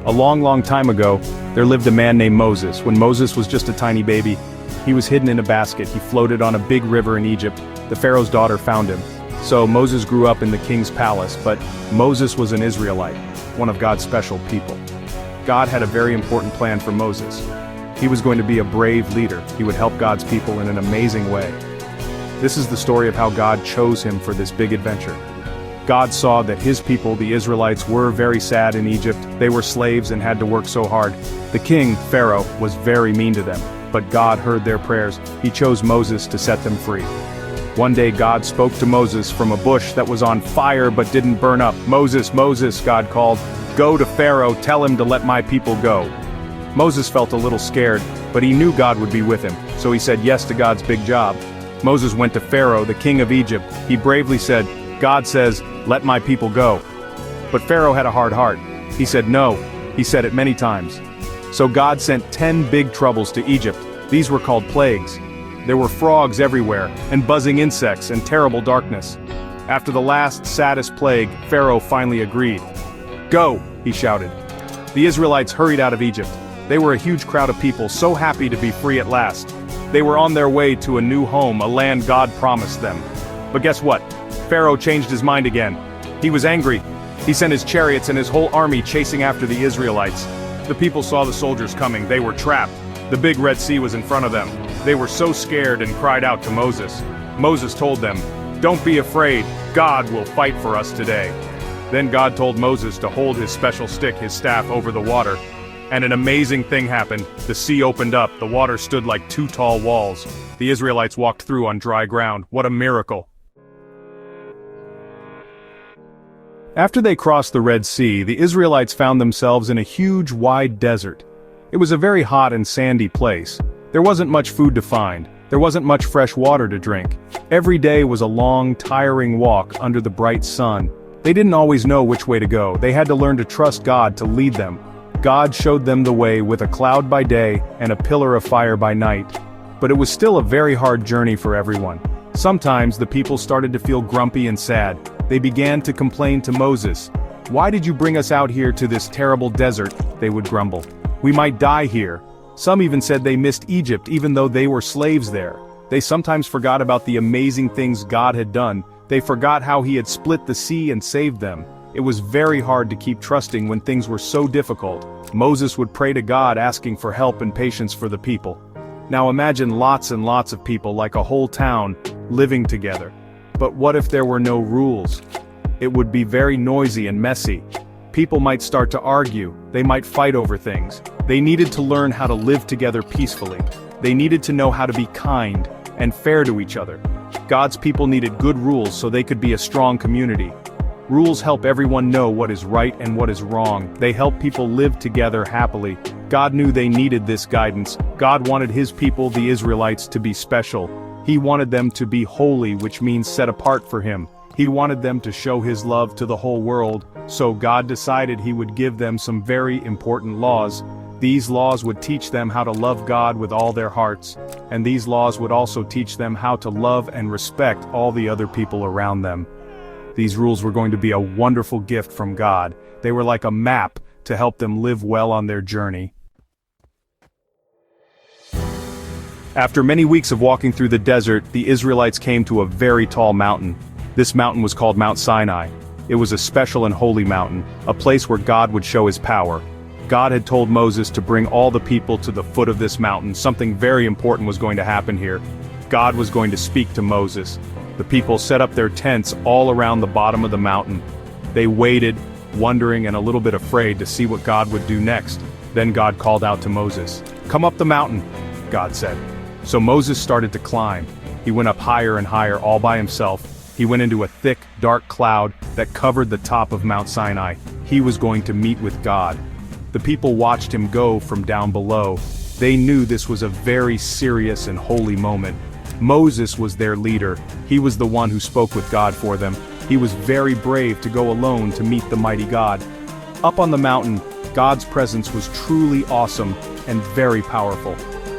A long, long time ago, there lived a man named Moses. When Moses was just a tiny baby, he was hidden in a basket. He floated on a big river in Egypt. The Pharaoh's daughter found him. So Moses grew up in the king's palace, but Moses was an Israelite, one of God's special people. God had a very important plan for Moses. He was going to be a brave leader. He would help God's people in an amazing way. This is the story of how God chose him for this big adventure. God saw that his people, the Israelites, were very sad in Egypt. They were slaves and had to work so hard. The king, Pharaoh, was very mean to them, but God heard their prayers. He chose Moses to set them free. One day God spoke to Moses from a bush that was on fire but didn't burn up. "Moses, Moses," God called, "go to Pharaoh, tell him to let my people go." Moses felt a little scared, but he knew God would be with him, so he said yes to God's big job. Moses went to Pharaoh, the king of Egypt. He bravely said, "God says, let my people go." But Pharaoh had a hard heart. He said no. He said it many times. So God sent 10 big troubles to Egypt. These were called plagues. There were frogs everywhere, and buzzing insects, and terrible darkness. After the last, saddest plague, Pharaoh finally agreed. "Go," he shouted. The Israelites hurried out of Egypt. They were a huge crowd of people, so happy to be free at last. They were on their way to a new home, a land God promised them. But guess what? Pharaoh changed his mind again. He was angry. He sent his chariots and his whole army chasing after the Israelites. The people saw the soldiers coming. They were trapped. The big Red Sea was in front of them. They were so scared and cried out to Moses. Moses told them, "Don't be afraid. God will fight for us today." Then God told Moses to hold his special stick, his staff, over the water. And an amazing thing happened. The sea opened up. The water stood like 2 tall walls. The Israelites walked through on dry ground. What a miracle. After they crossed the Red Sea, the Israelites found themselves in a huge, wide desert. It was a very hot and sandy place. There wasn't much food to find. There wasn't much fresh water to drink. Every day was a long, tiring walk under the bright sun. They didn't always know which way to go. They had to learn to trust God to lead them. God showed them the way with a cloud by day and a pillar of fire by night. But it was still a very hard journey for everyone. Sometimes the people started to feel grumpy and sad. They began to complain to Moses. "Why did you bring us out here to this terrible desert?" they would grumble. "We might die here." Some even said they missed Egypt even though they were slaves there. They sometimes forgot about the amazing things God had done. They forgot how he had split the sea and saved them. It was very hard to keep trusting when things were so difficult. Moses would pray to God asking for help and patience for the people. Now imagine lots and lots of people, like a whole town, living together. But what if there were no rules? It would be very noisy and messy. People might start to argue. They might fight over things. They needed to learn how to live together peacefully. They needed to know how to be kind and fair to each other. God's people needed good rules so they could be a strong community. Rules help everyone know what is right and what is wrong. They help people live together happily. God knew they needed this guidance. God wanted his people, the Israelites, to be special. He wanted them to be holy, which means set apart for him. He wanted them to show his love to the whole world, so God decided he would give them some very important laws. These laws would teach them how to love God with all their hearts, and these laws would also teach them how to love and respect all the other people around them. These rules were going to be a wonderful gift from God. They were like a map to help them live well on their journey. After many weeks of walking through the desert, the Israelites came to a very tall mountain. This mountain was called Mount Sinai. It was a special and holy mountain, a place where God would show his power. God had told Moses to bring all the people to the foot of this mountain. Something very important was going to happen here. God was going to speak to Moses. The people set up their tents all around the bottom of the mountain. They waited, wondering and a little bit afraid to see what God would do next. Then God called out to Moses. "Come up the mountain," God said. So Moses started to climb. He went up higher and higher all by himself. He went into a thick, dark cloud that covered the top of Mount Sinai. He was going to meet with God. The people watched him go from down below. They knew this was a very serious and holy moment. Moses was their leader. He was the one who spoke with God for them. He was very brave to go alone to meet the mighty God. Up on the mountain, God's presence was truly awesome and very powerful.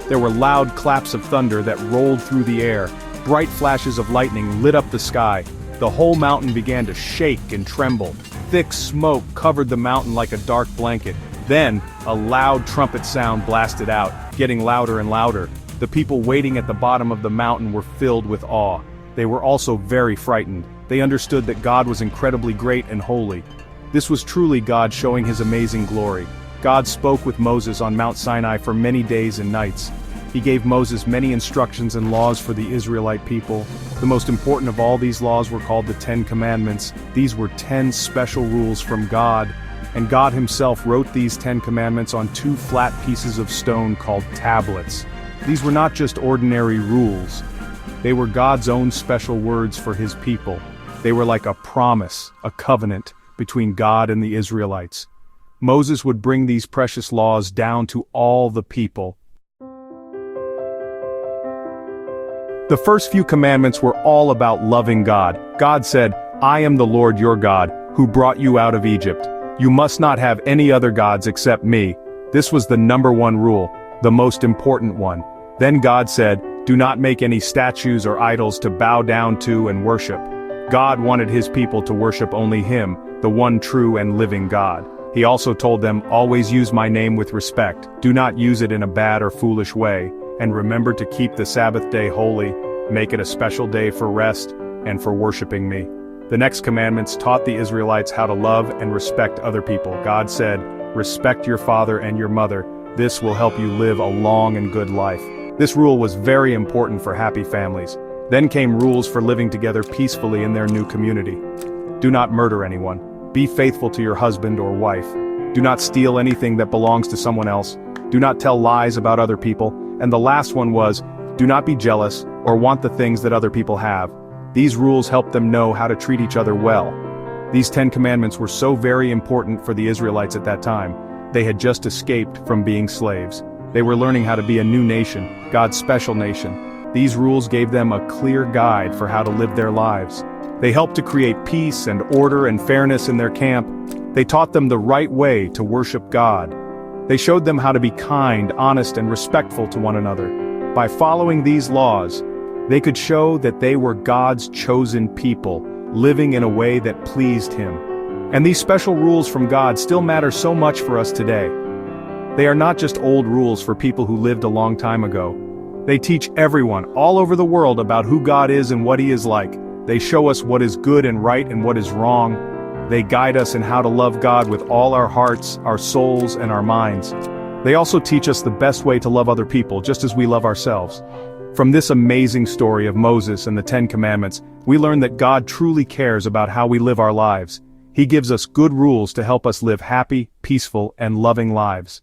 There were loud claps of thunder that rolled through the air. Bright flashes of lightning lit up the sky. The whole mountain began to shake and tremble. Thick smoke covered the mountain like a dark blanket. Then, a loud trumpet sound blasted out, getting louder and louder. The people waiting at the bottom of the mountain were filled with awe. They were also very frightened. They understood that God was incredibly great and holy. This was truly God showing his amazing glory. God spoke with Moses on Mount Sinai for many days and nights. He gave Moses many instructions and laws for the Israelite people. The most important of all these laws were called the 10 Commandments. These were 10 special rules from God, and God himself wrote these 10 Commandments on 2 flat pieces of stone called tablets. These were not just ordinary rules. They were God's own special words for his people. They were like a promise, a covenant, between God and the Israelites. Moses would bring these precious laws down to all the people. The first few commandments were all about loving God. God said, "I am the Lord your God, who brought you out of Egypt. You must not have any other gods except me." This was the number one rule, the most important one. Then God said, "Do not make any statues or idols to bow down to and worship." God wanted his people to worship only him, the one true and living God. He also told them, "Always use my name with respect. Do not use it in a bad or foolish way. And remember to keep the Sabbath day holy, make it a special day for rest, and for worshiping me." The next commandments taught the Israelites how to love and respect other people. God said, "Respect your father and your mother. This will help you live a long and good life." This rule was very important for happy families. Then came rules for living together peacefully in their new community. Do not murder anyone. Be faithful to your husband or wife. Do not steal anything that belongs to someone else. Do not tell lies about other people. And the last one was, do not be jealous or want the things that other people have. These rules helped them know how to treat each other well. These 10 commandments were so very important for the Israelites at that time. They had just escaped from being slaves. They were learning how to be a new nation, God's special nation. These rules gave them a clear guide for how to live their lives. They helped to create peace and order and fairness in their camp. They taught them the right way to worship God. They showed them how to be kind, honest, and respectful to one another. By following these laws, they could show that they were God's chosen people, living in a way that pleased him. And these special rules from God still matter so much for us today. They are not just old rules for people who lived a long time ago. They teach everyone all over the world about who God is and what he is like. They show us what is good and right and what is wrong. They guide us in how to love God with all our hearts, our souls, and our minds. They also teach us the best way to love other people just as we love ourselves. From this amazing story of Moses and the 10 Commandments, we learn that God truly cares about how we live our lives. He gives us good rules to help us live happy, peaceful, and loving lives.